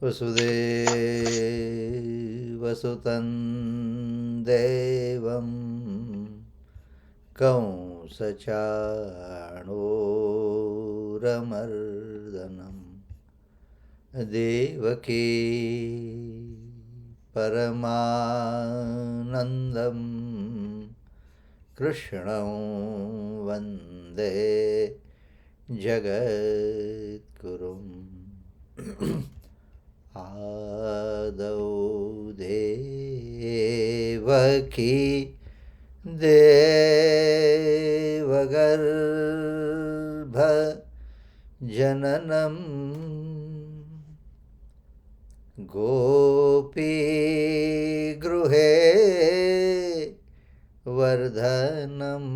वसुदेवसुतं देवं कंसचाणूरमर्दनं देवकी परमानन्दं कृष्णं वन्दे जगद्गुरुम् आदौ देवकी देवगर्भ जननं गोपीगृहे वर्धनं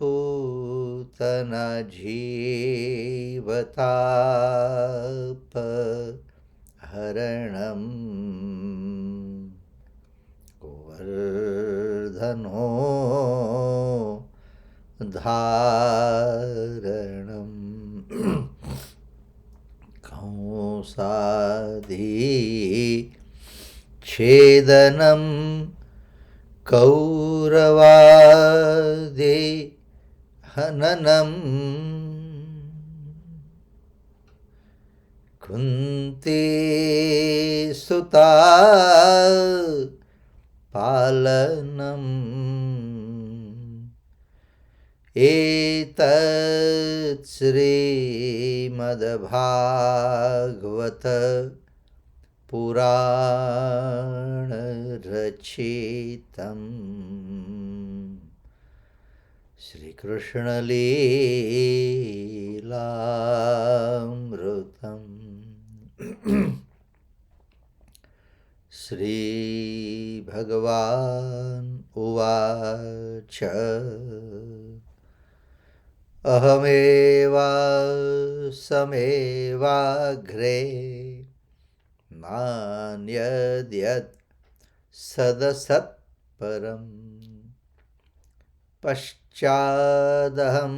मायापूतना जीवतापहरणं गोवर्धनो धारणं कंसादि छेदनं कौरवादि हननं कुन्तीसुता पालनम् एतत् श्रीमद्भागवत पुराणरचितं श्रीकृष्णलीलामृतम् श्रीभगवान् उवाच अहमेवासमेवाग्रे नान्यद्यत् सदसत्परं पश्चादहं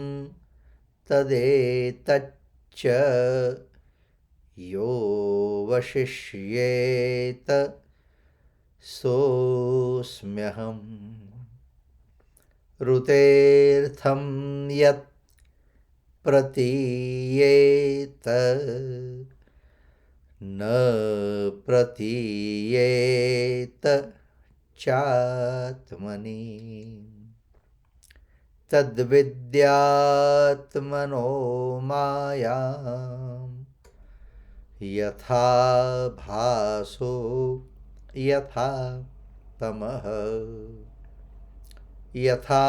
तदेतच्च यो वशिष्येत सोऽस्म्यहम् ऋतेऽर्थं यत् प्रतीयेत न प्रतीयेत चात्मनि तद्विद्यात्मनो मायां यथा भासो यथा तमः यथा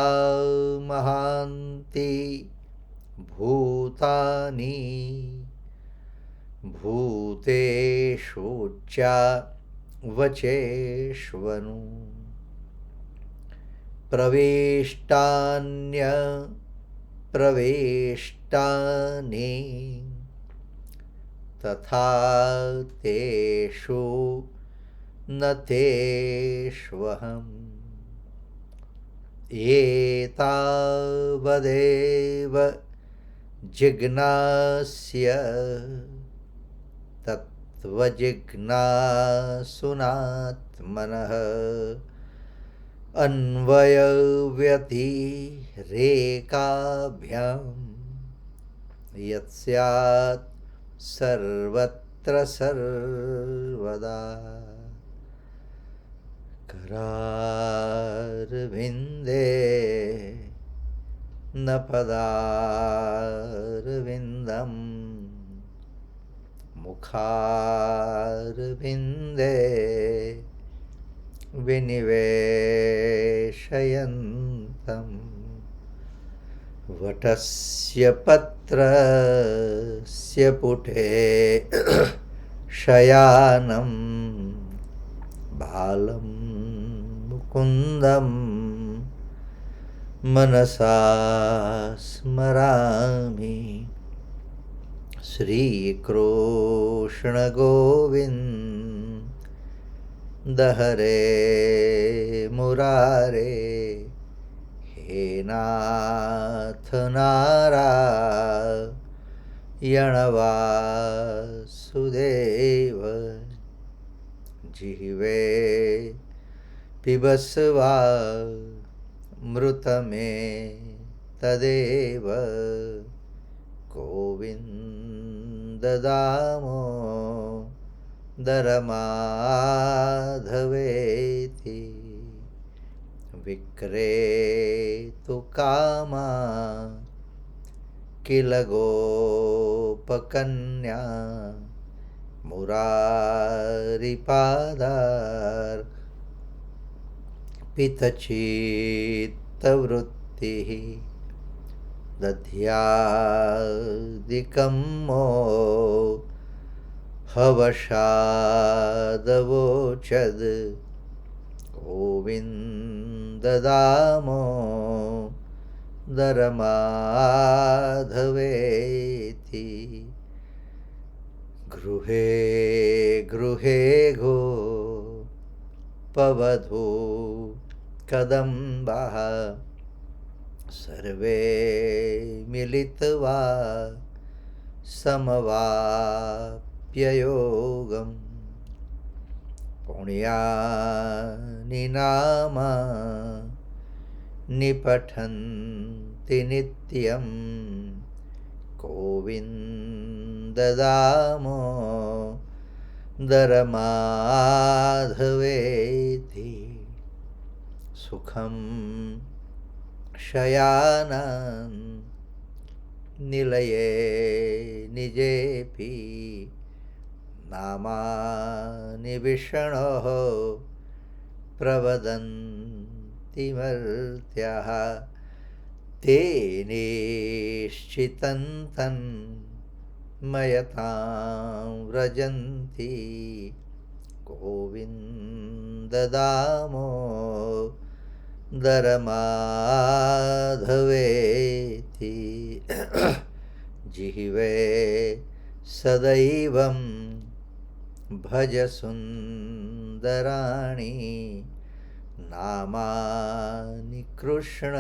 महान्ति भूतानि भूतेषु च वचेष्वनु प्रविष्टान्यप्रविष्टानि तथा तेषु न तेष्वहम् एतावदेव जिज्ञास्य तत्त्वजिज्ञासुनात्मनः अन्वयव्यतिरेकाभ्यां यत्स्यात् सर्वत्र सर्वदा करारविन्दे न पदारविन्दं मुखारविन्दे विनिवेशयन्तं वटस्य पत्रस्य पुटे शयानं बालं मुकुन्दं मनसा स्मरामि श्रीकृष्ण गोविन्द हरे मुरारे हे नाथ नारायणवासुदेव जिह्वे पिबस्वा मृतमे तदेव गोविन्ददामोदरमाधवेति विक्रेतु कामा किल गोपकन्या मुरारिपादार्पितचित्तवृत्तिः दध्यादिकं मोहवशादवोचद् गोविन्ददामोदरमाधवेति गृहे गृहे गोपवधू कदम्बाः सर्वे मिलित्वा समवाप्ययोगम् पुण्यानि नामानि पठन्ति नित्यं गोविन्ददामोदरमाधवेति सुखं शयानान् निलये निजेऽपि नामानि विष्णोः प्रवदन्ति मर्त्याः ते निश्चितं तन्मयतां व्रजन्ति गोविन्ददामोदरमाधवेति जिह्वे सदैवं भज सुन्दराणि नामानि कृष्णस्य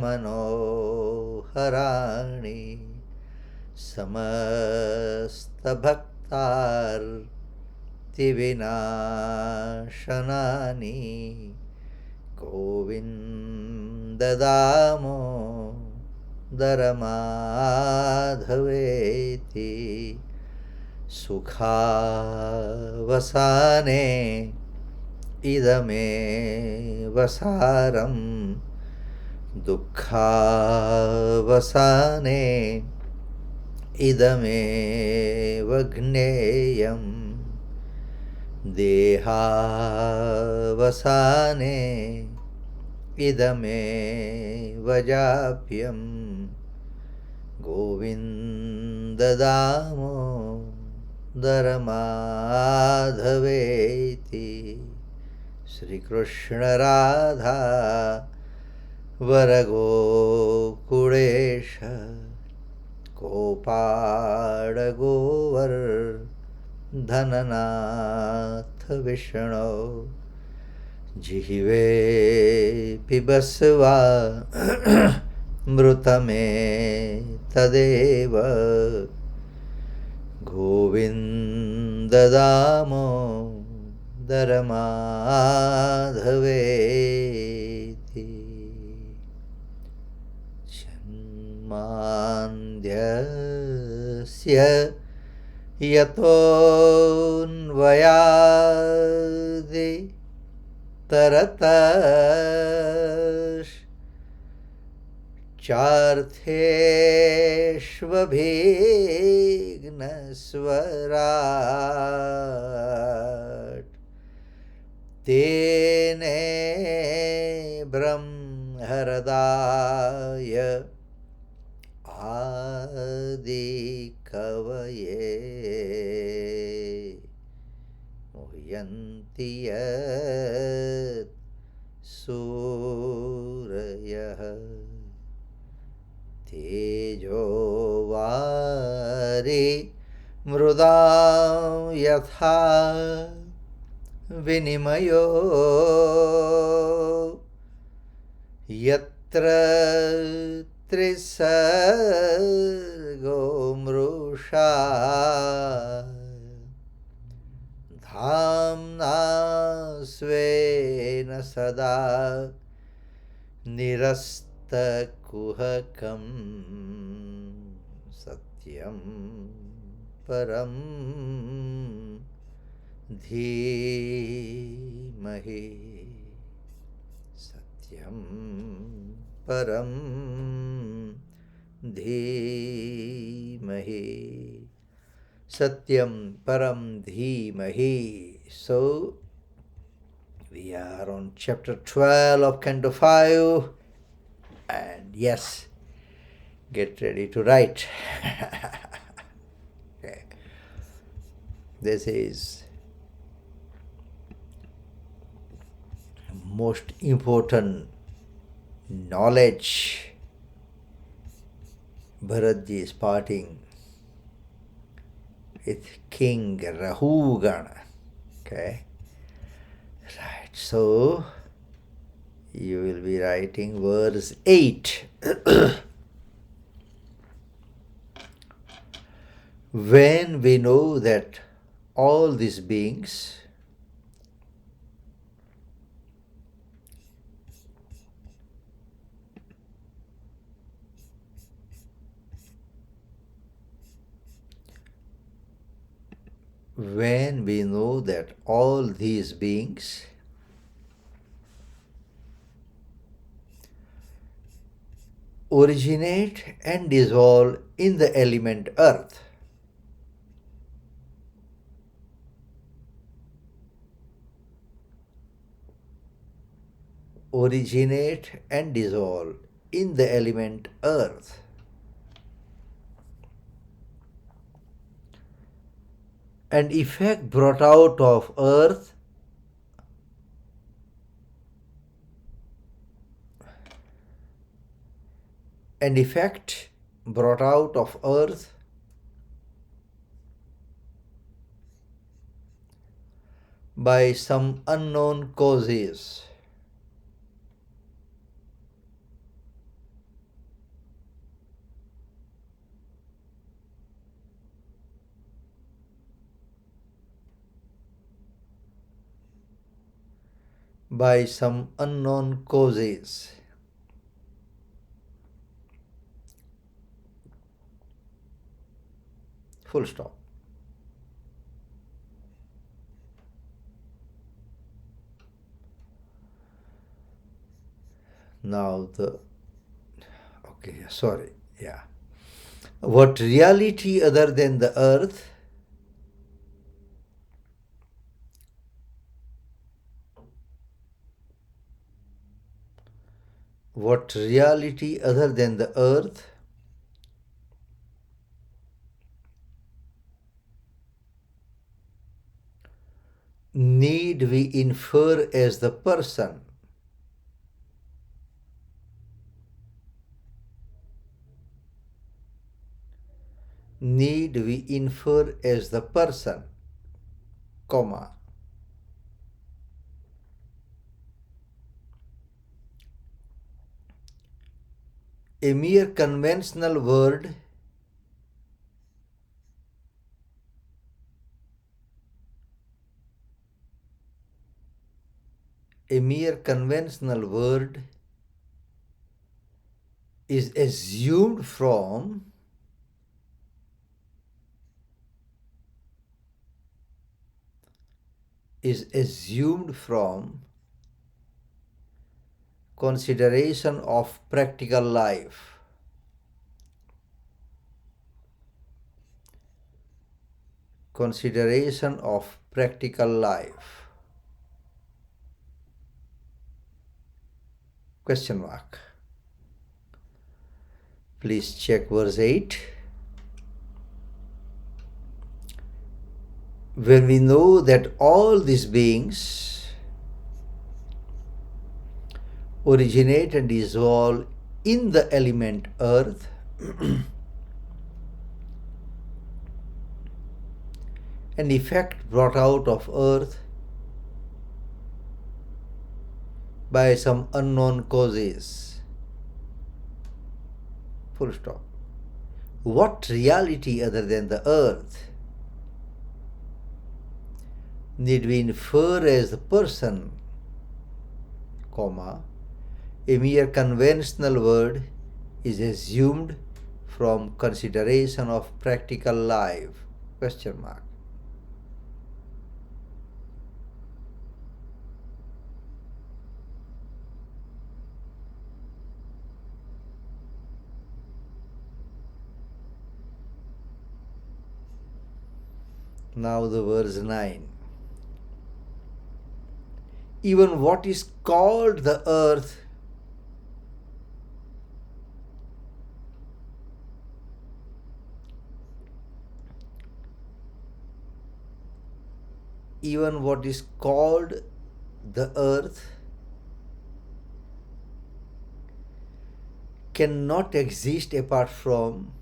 मनोहराणि समस्तभक्तार्तिविनाशनानि गोविन्ददामोदरमाधवेति सुखावसाने इदमेव सारं दुःखावसाने इदमेव ज्ञेयं देहावसाने इदमेव जाप्यं गोविन्ददामोदरमाधवेति श्रीकृष्णराधा वरगोकुलेश गोपाळगोवर्धननाथ विष्णो जिह्वे पिबस्वा मृतमे तदेव गोविन्ददामोदरमाधवेति जन्मान्ध्यस्य यतोऽन्वयादि चार्थेष्वभिघ्नस्वराट् तेने ब्रह्महृदाय आदिकवये मुह्यन्ति यत् सूरयः तेजो वारि मृदां यथा विनिमयो यत्र तृसर्गो मृषा धाम्ना स्वेन सदा निरस्तकुहकं सत्यं परं धीमहि सत्यं परं धीमहि satyam param dhimahi. So we are on chapter 12 of canto 5, and yes, get ready to write. Okay. This is most important knowledge Bharatji is parting with King Rahugana. Okay. Right. So you will be writing verse 8. When we know that all these beings originate and dissolve in the element earth, originate and dissolve in the element earth, and effect brought out of earth and effect brought out of earth by some unknown causes, by some unknown causes. Full stop. Now what reality other than the earth need we infer as the person? Need we infer as the person, comma, a mere conventional word is assumed from consideration of practical life. Consideration of practical life. Question mark. Please check verse 8. When we know that all these beings originate and dissolve in the element earth, an effect brought out of earth by some unknown causes, Full stop. What reality other than the earth need we infer as the person, comma, a mere conventional word is assumed from consideration of practical life? Question mark. Now the verse 9. Even what is called the earth even what is called the earth cannot exist apart from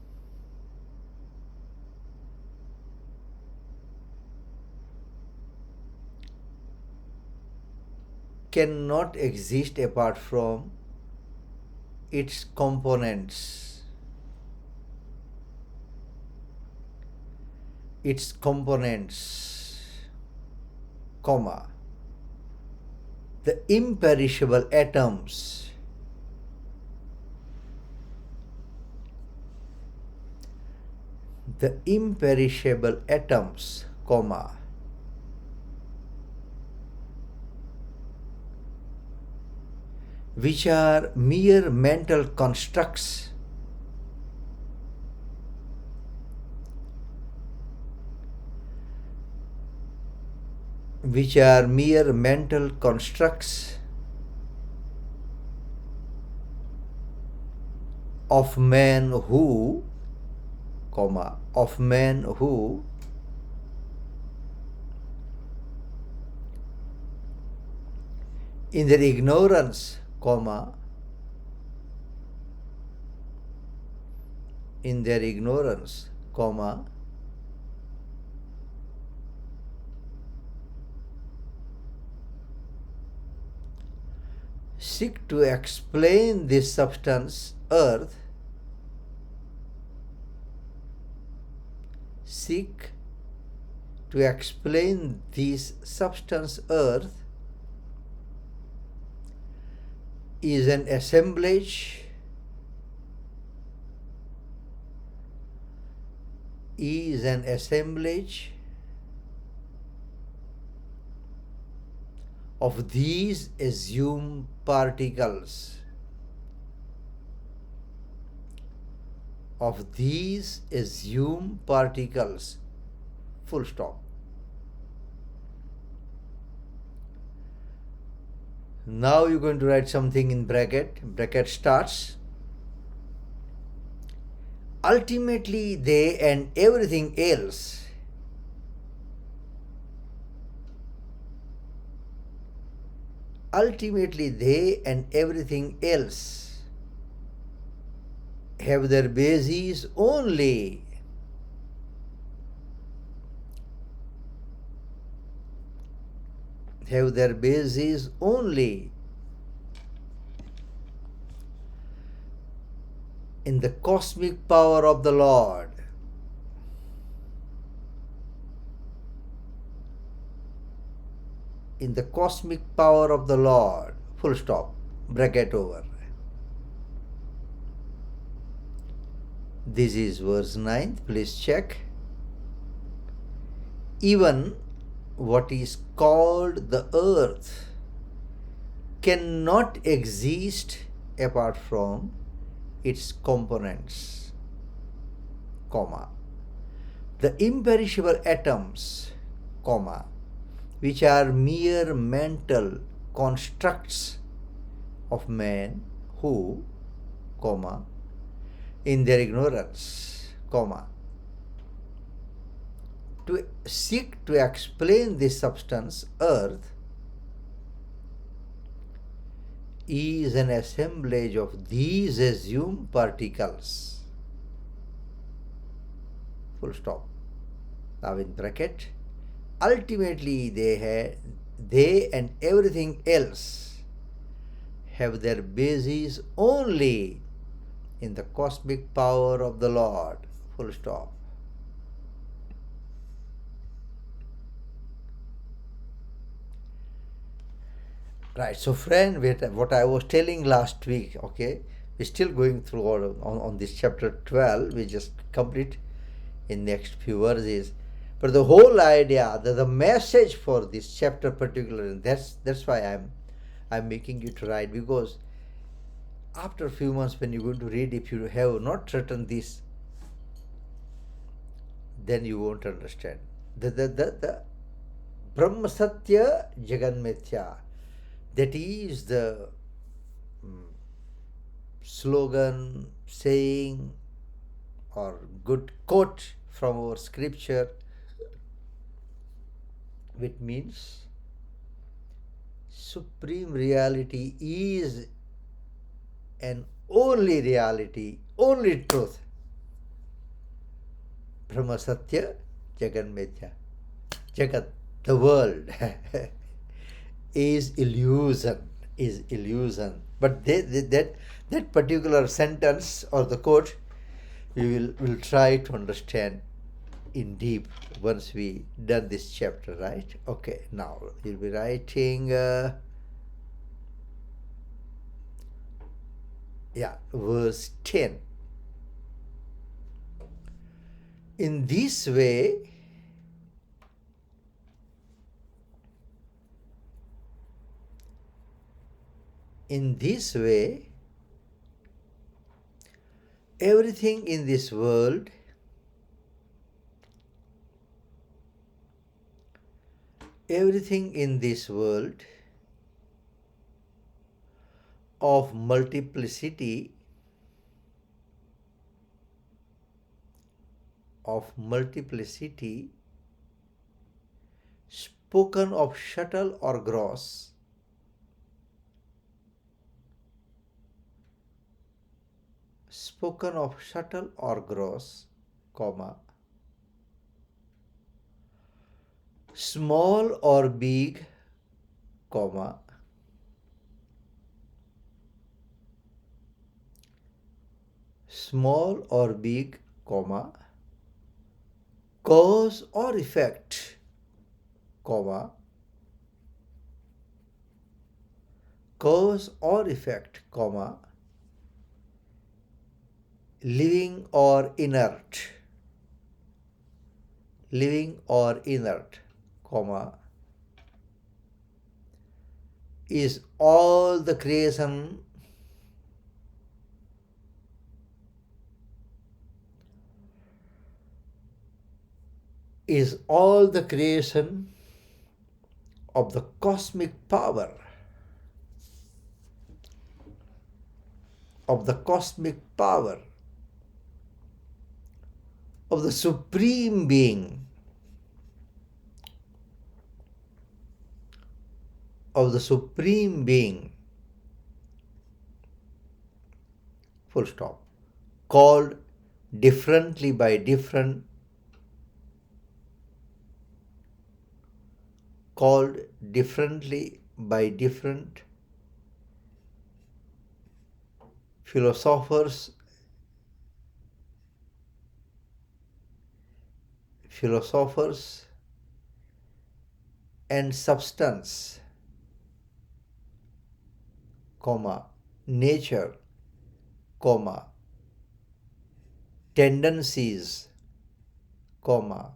its components. Comma, the imperishable atoms, comma, which are mere mental constructs of men who, in their ignorance, seek to explain this substance earth, is an assemblage of these assumed particles. Full stop. Now you're going to write something in bracket. Bracket starts. Ultimately, they and everything else have their bases only in the cosmic power of the Lord. Full stop. Bracket over. This is verse 9. Please check. Even what is called the earth cannot exist apart from its components, the imperishable atoms, which are mere mental constructs of men who, in their ignorance, to seek to explain this substance earth, is an assemblage of these assumed particles. Full stop. Now in bracket, ultimately they and everything else have their basis only in the cosmic power of the Lord. Full stop. Right. So, friend, what I was telling last week, okay, we're still going through on this chapter 12. We just complete in next few verses. But the whole idea, the message for this chapter particularly, that's why I'm making you to write, because after a few months when you're going to read, if you have not written this, then you won't understand. The Brahma Satya Jagan Mithya, that is the slogan, saying, or good quote from our scripture, which means supreme reality is an only reality, only truth. Brahma Satya Jagan Mithya. Jagat, the world, is illusion. But that particular sentence or the quote, we will try to understand in deep once we done this chapter, right? Okay, now you'll be writing verse 10. In this way, everything in this world of multiplicity spoken of subtle or gross, comma, small or big, comma, cause or effect, comma, living or inert, comma, is all the creation of the cosmic power, of the supreme being, full stop, called differently by different philosophers and substance, comma, nature, comma, tendencies, comma,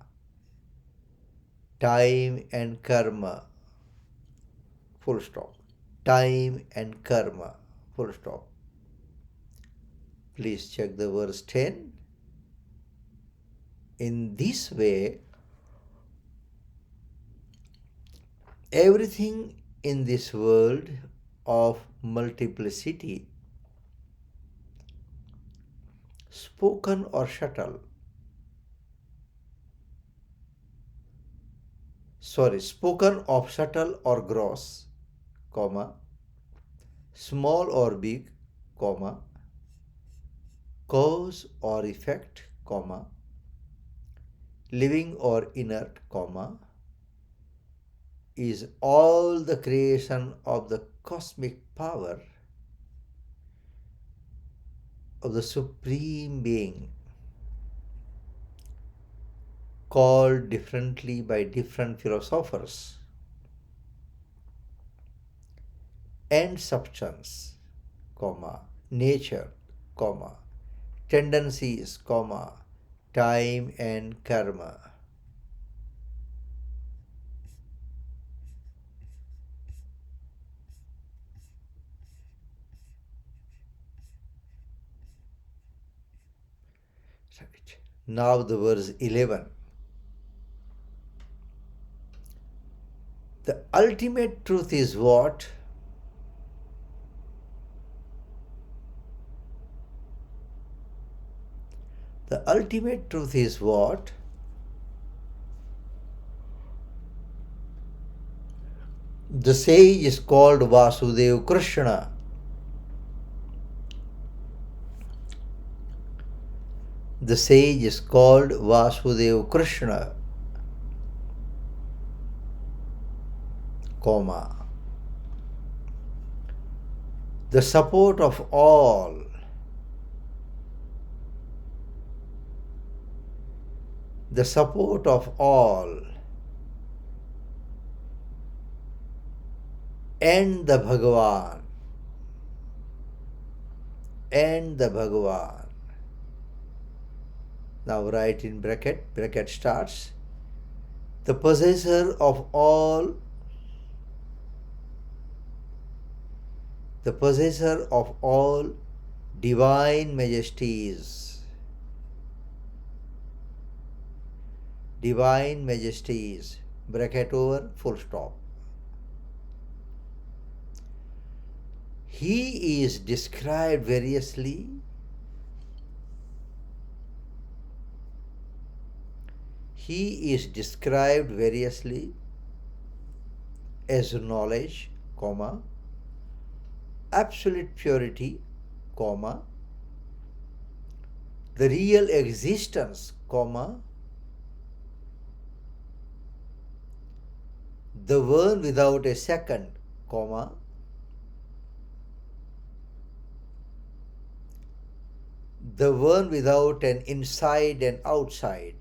time and karma, full stop. Time and karma, full stop. Please check the verse 10. In this way, everything in this world of multiplicity, spoken or subtle, spoken of subtle or gross, comma, small or big, comma, cause or effect, comma, living or inert, comma, is all the creation of the cosmic power of the Supreme Being, called differently by different philosophers, and substance, nature, tendencies, time and karma. Right. Now the verse 11. The ultimate truth is what? The ultimate truth is what? The sage is called Vasudeva Krishna. The sage is called Vasudeva Krishna, the support of all, the support of all, and the Bhagwan, and the Bhagwan. Now write in bracket starts, the possessor of all, the possessor of all divine majesties, divine majesties, bracket over, full stop. He is described variously as knowledge, absolute purity, the real existence, the one without a second, the one without an inside and outside,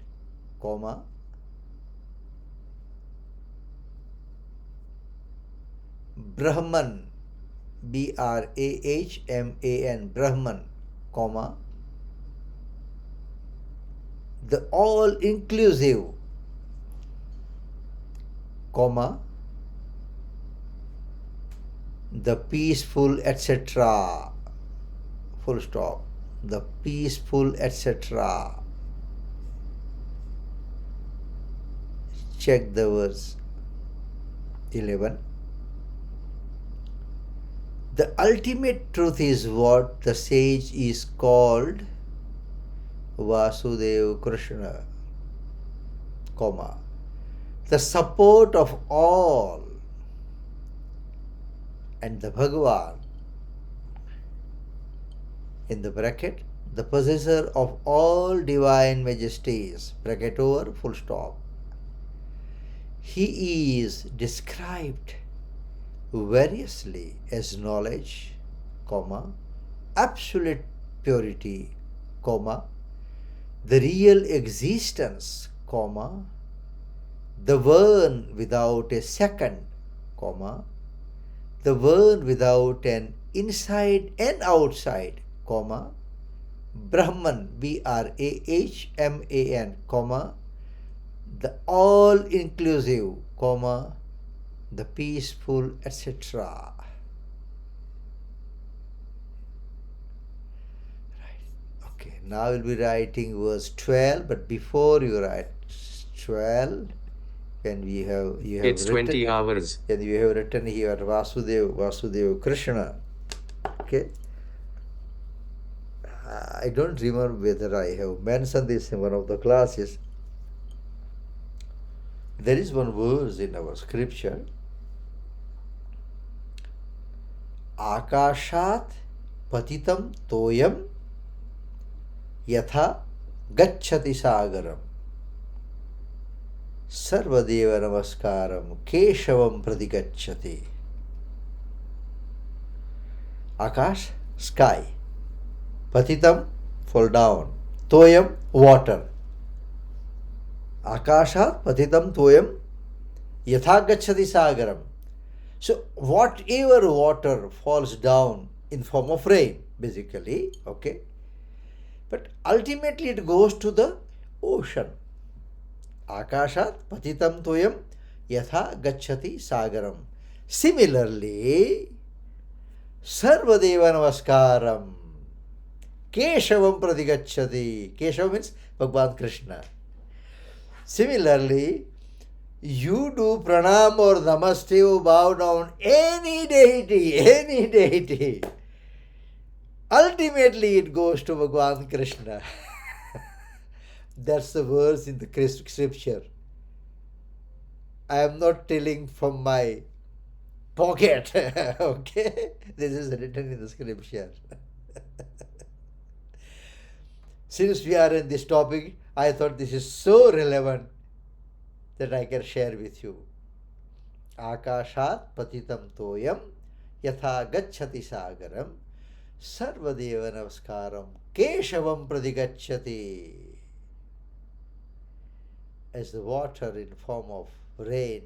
Brahman, Brahman, Brahman, the all-inclusive, the peaceful, etc., full stop, the peaceful, etc. Check the verse 11. The ultimate truth is what? The sage is called Vasudeva Krishna, the support of all, and the Bhagwan, in the bracket, the possessor of all divine majesties, bracket over, full stop. He is described variously as knowledge, absolute purity, the real existence, the one without a second, the one without an inside and outside, Brahman, Brahman, the all-inclusive, the peaceful, etc. Right. Okay, now we'll be writing verse 12, but before you write 12, when you have it's written, 20 hours. When you have written here Vasudeva Krishna, okay. I don't remember whether I have mentioned this in one of the classes. There is one verse in our scripture, Akashat patitam toyam yatha gacchati sagaram sarvadeva namaskaram keshavam pradigacchati. Akash, sky. Patitam, fall down. Toyam, water. Akashat patitam toyam yatha gacchati sagaram. So whatever water falls down in form of rain, basically, okay, but ultimately it goes to the ocean. Akashat patitam toyam yatha gacchati sagaram. Similarly, Sarvadeva Namaskaram Keshavam Pradigacchati. Keshavam means Bhagwan Krishna. Similarly, you do pranam or namaste or bow down any deity. Ultimately, it goes to Bhagwan Krishna. That's the verse in the scripture. I am not telling from my pocket. Okay? This is written in the scripture. Since we are in this topic, I thought this is so relevant that I can share with you. Akashat patitam toyam yatha gacchati sagaram sarvadeva namaskaram keshavam pradigacchati. As the water in form of rain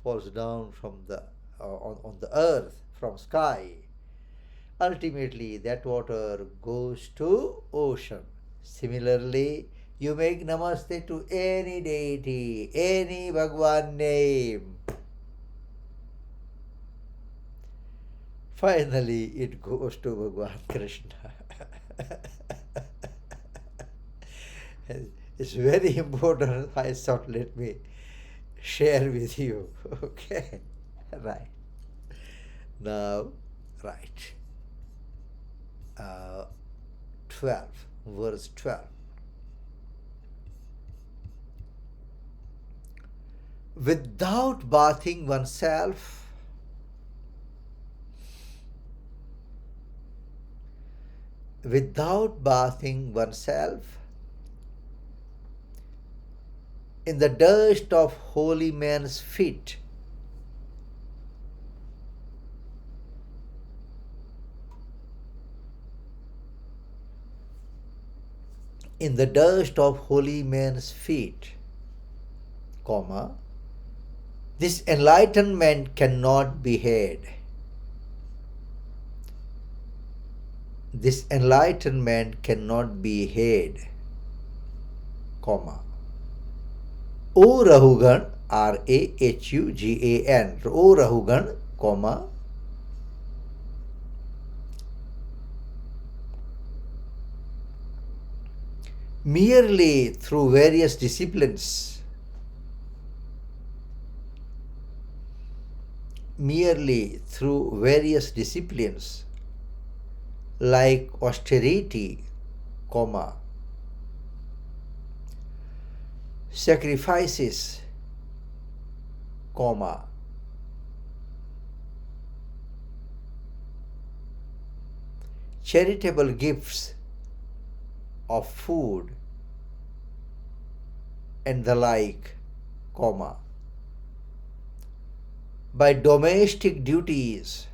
falls down from the on the earth from sky, ultimately that water goes to ocean. Similarly, you make namaste to any deity, any Bhagwan name. Finally, it goes to Bhagwan Krishna. It's very important. I thought, let me share with you. Okay, right. Now, right. 12, verse 12. Without bathing oneself, in the dust of holy man's feet, in the dust of holy man's feet, comma, this enlightenment cannot be had. This enlightenment cannot be had, comma. O Rahugan, Rahugan, O Rahugan, comma, merely through various disciplines, like austerity, comma, sacrifices, comma, charitable gifts of food and the like, comma, by domestic duties,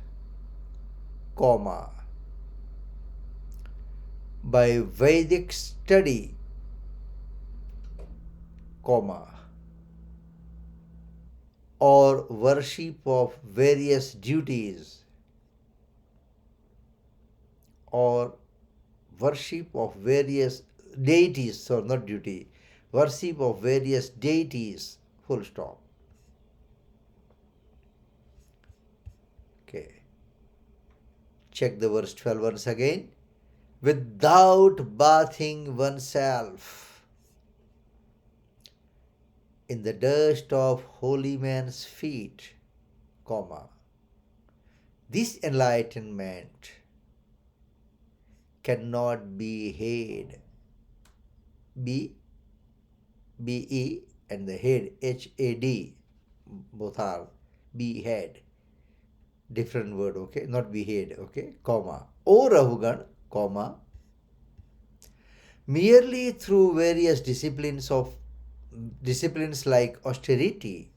comma, by Vedic study, comma, or worship of various duties, or worship of various deities, so not duty, worship of various deities, full stop. Okay. Check the verse 12 once again. Without bathing oneself in the dust of holy man's feet, comma, this enlightenment cannot be had. B-E and the head, H-A-D, both are be had. Different word, okay? Not be had, okay? Comma. O Rahugan, comma, merely through various disciplines like austerity,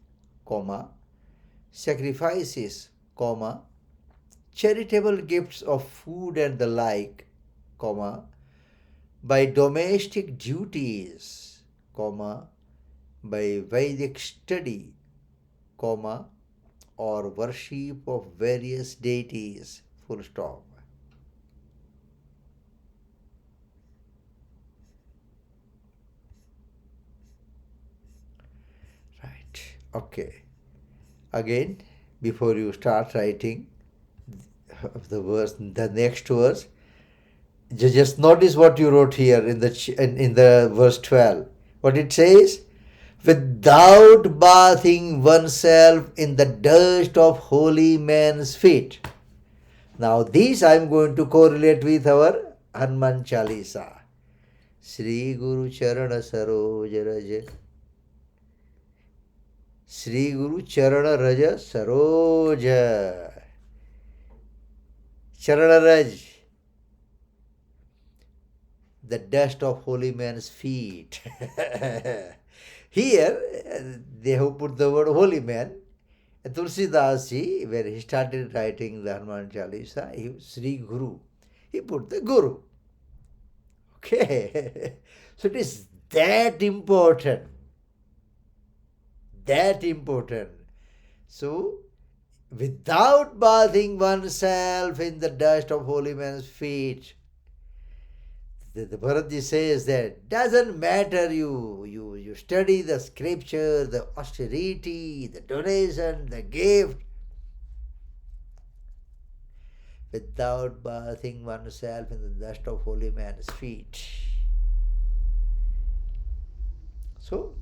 comma, sacrifices, comma, charitable gifts of food and the like, comma, by domestic duties, comma, by Vedic study, comma, or worship of various deities, full stop. Right. Okay. Again, before you start writing the verse, the next verse, just notice what you wrote here in the verse 12. What it says? Without bathing oneself in the dust of holy men's feet. Now this I am going to correlate with our Hanuman Chalisa. Sri Guru Charana Saroj Raj. Sri Guru Charana Raja Saroja. Charana Raj. The dust of holy men's feet. Here, they have put the word holy man. Tulsidas ji, where he started writing the Hanuman Chalisa, Sri Guru, he put the Guru. Okay. So it is that important. That important. So, without bathing oneself in the dust of holy man's feet, the Bharatji says that doesn't matter you study the scripture, the austerity, the donation, the gift, without bathing oneself in the dust of holy man's feet. So,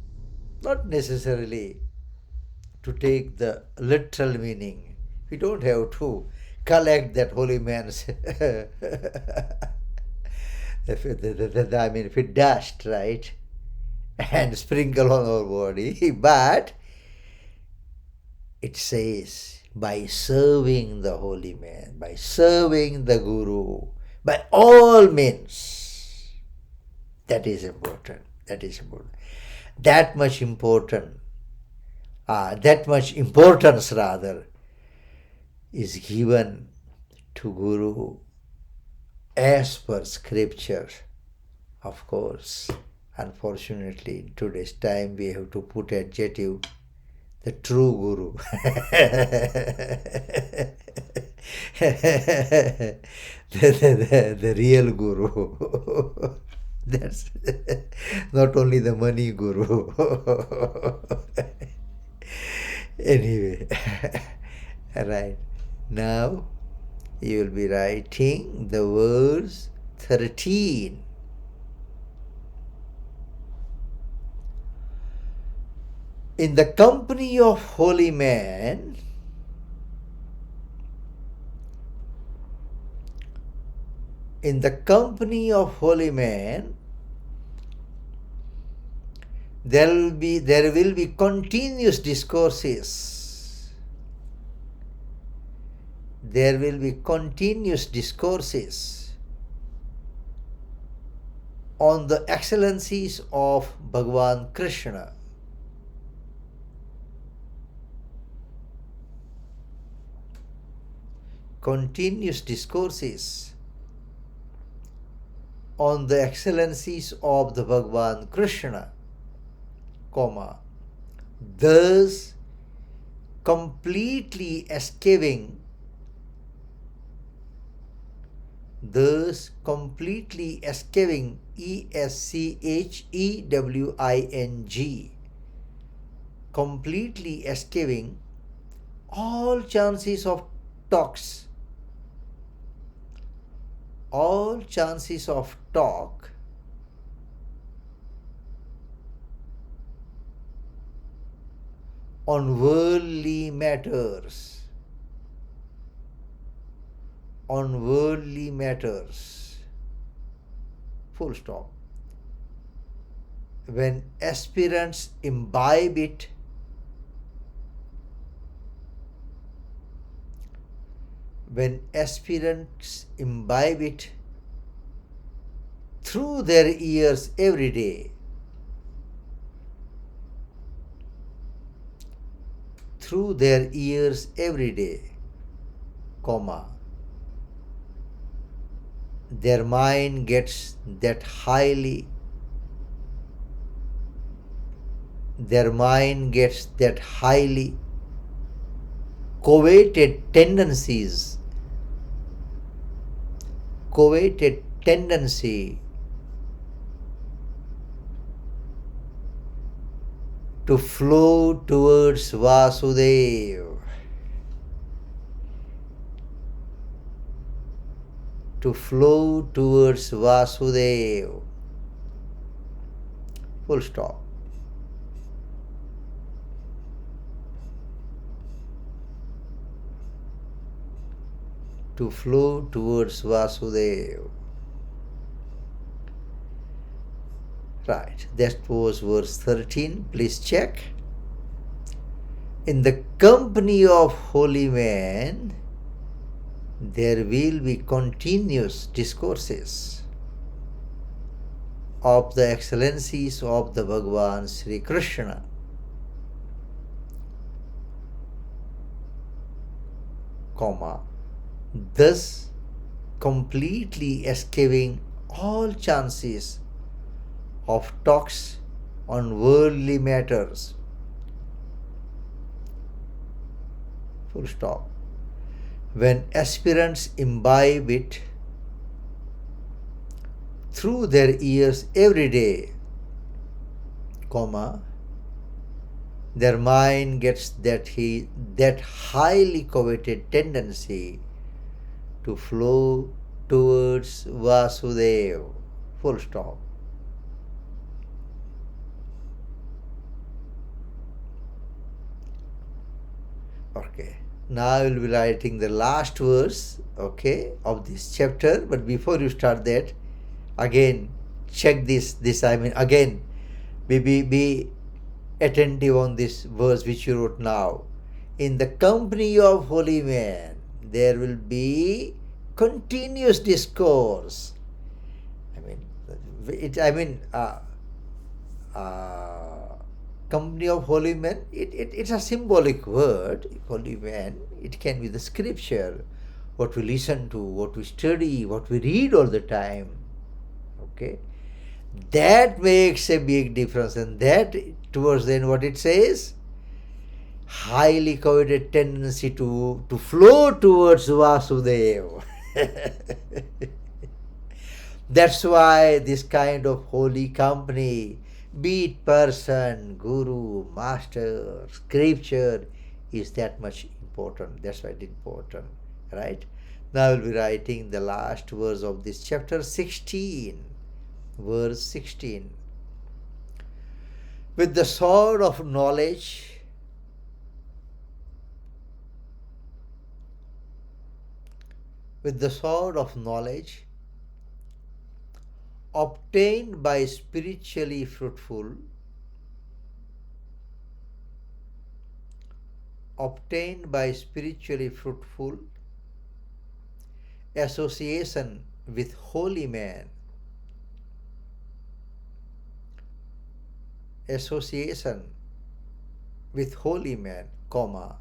not necessarily to take the literal meaning. We don't have to collect that holy man's if it dust, right, and sprinkle on our body, but it says by serving the holy man, by serving the Guru, by all means. That is important. That is important. That much important. That much importance rather is given to Guru as per scripture. Of course, unfortunately, in today's time we have to put adjective, the true Guru. the real Guru. That's not only the money Guru. Anyway, right. Now you will be writing the verse 13. In the company of holy men, in the company of holy men, there will be continuous discourses. There will be continuous discourses on the excellencies of Bhagwan Krishna. Continuous discourses on the excellencies of the Bhagwan Krishna, comma, thus completely escaping ESCHEWING, completely escaping all chances of talks, all chances of talk on worldly matters. On worldly matters. Full stop. When aspirants imbibe it, through their ears every day, comma, their mind gets that highly coveted tendencies, coveted tendency to flow towards Vasudev, to flow towards Vasudev. Full stop. To flow towards Vasudev. Right, that was verse 13. Please check. In the company of holy men, there will be continuous discourses of the excellencies of the Bhagwan Sri Krishna. Comma, thus completely escaping all chances of talks on worldly matters. Full stop. When aspirants imbibe it through their ears every day, comma, their mind gets that highly coveted tendency to flow towards Vasudeva. Full stop. Okay. Now I will be writing the last verse, okay, of this chapter. But before you start that, again check this. Again, be attentive on this verse which you wrote now. In the company of holy men, there will be continuous discourse. Company of holy men, it's a symbolic word. Holy men, it can be the scripture, what we listen to, what we study, what we read all the time. Okay, that makes a big difference. And that towards the end, what it says, highly coveted tendency to flow towards Vasudeva. That's why this kind of holy company, be it person, guru, master, scripture, is that much important. That's why it's important, right? Now I will be writing the last verse of this chapter 16. Verse 16. With the sword of knowledge, obtained by spiritually fruitful association with holy men, comma,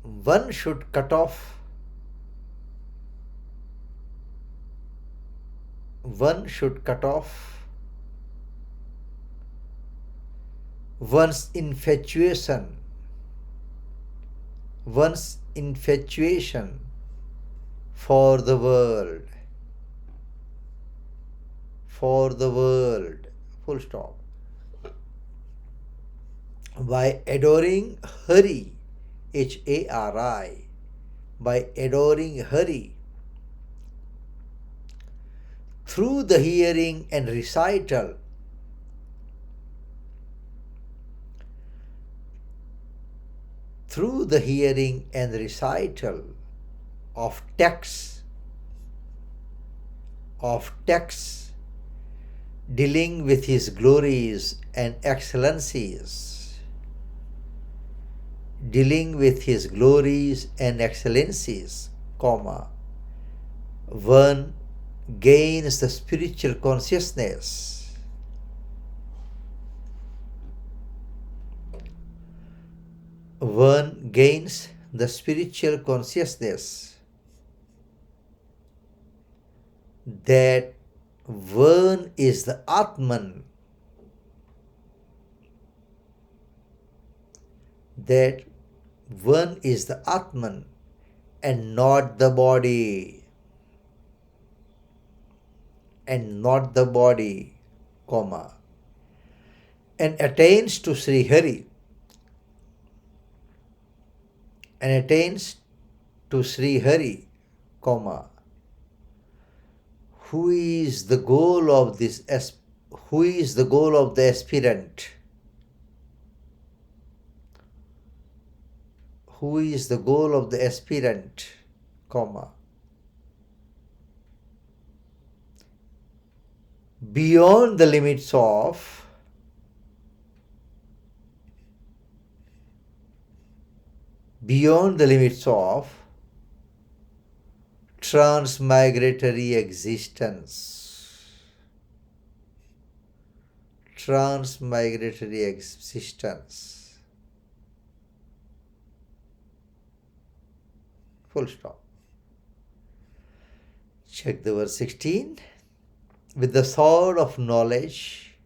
one should cut off one's infatuation for the world. Full stop. By adoring Hari, Hari, by adoring Hari through the hearing and recital of texts dealing with his glories and excellencies, comma, one gains the spiritual consciousness. that one is the Atman, that one is the Atman and not the body, and not the body, comma, and attains to Sri Hari, and attains to Sri Hari, comma, who is the goal of this, who is the goal of the aspirant, who is the goal of the aspirant, comma, beyond the limits of transmigratory existence. Transmigratory existence. Full stop. Check the verse 16. With the sword of knowledge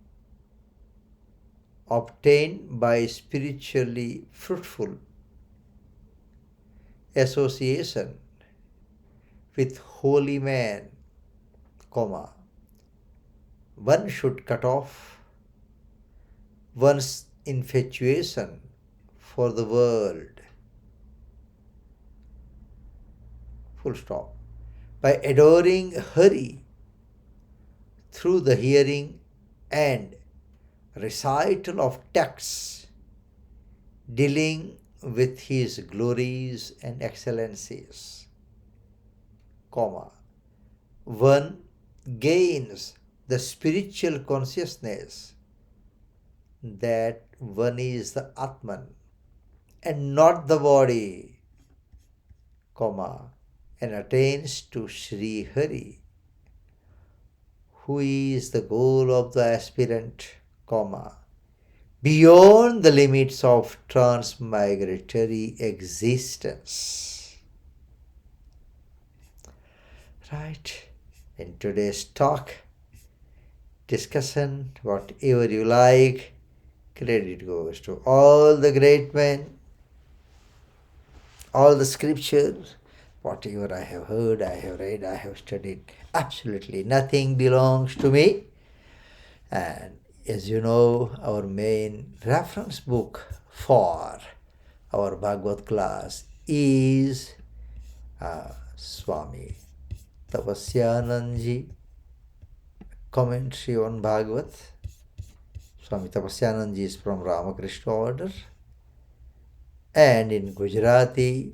obtained by spiritually fruitful association with holy man, comma, one should cut off one's infatuation for the world. Full stop. By adoring Hari through the hearing and recital of texts dealing with his glories and excellencies, comma, one gains the spiritual consciousness that one is the Atman and not the body, comma, and attains to Sri Hari, who is the goal of the aspirant, comma, beyond the limits of transmigratory existence. Right? In today's talk, discussion, whatever you like, credit goes to all the great men, all the scriptures, whatever I have heard, I have read, I have studied, absolutely nothing belongs to me. And as you know, our main reference book for our Bhagwat class is Swami Tapasyanandji commentary on Bhagwat. Swami Tapasyanandji is from Ramakrishna order, and in Gujarati,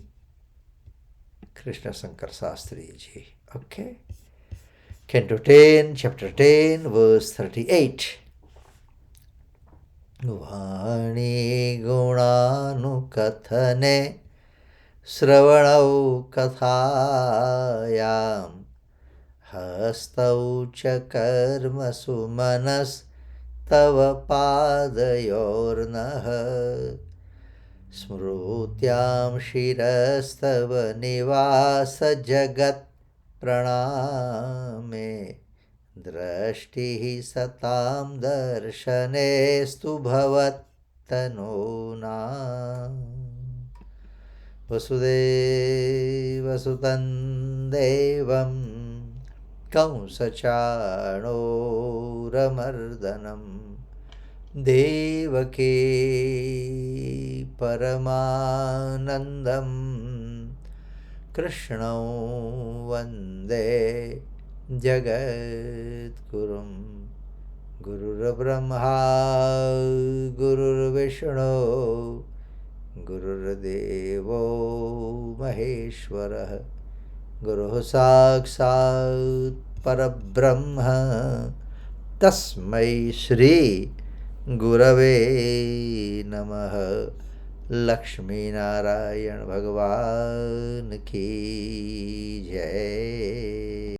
Krishna Shankar Sastri ji. Okay. Canto 10, chapter 10, verse 38. Vani gunanukathane sravanau kathayam hastau cha karmasu manas tava padayornah smrutyam shirastava nivasa jagat praname drashti satam darshanestu bhavat tanuna vasudeva sutan devam kausachano ramardanam devake paramanandam Krishnam vande jagat gurum Gurur Brahma Gurur Vishnu Gurur Devo Maheshwara Guru Sakshat Parabrahma Tasmai Shri Gurave Namaha Lakshminarayan Bhagwan ki jai.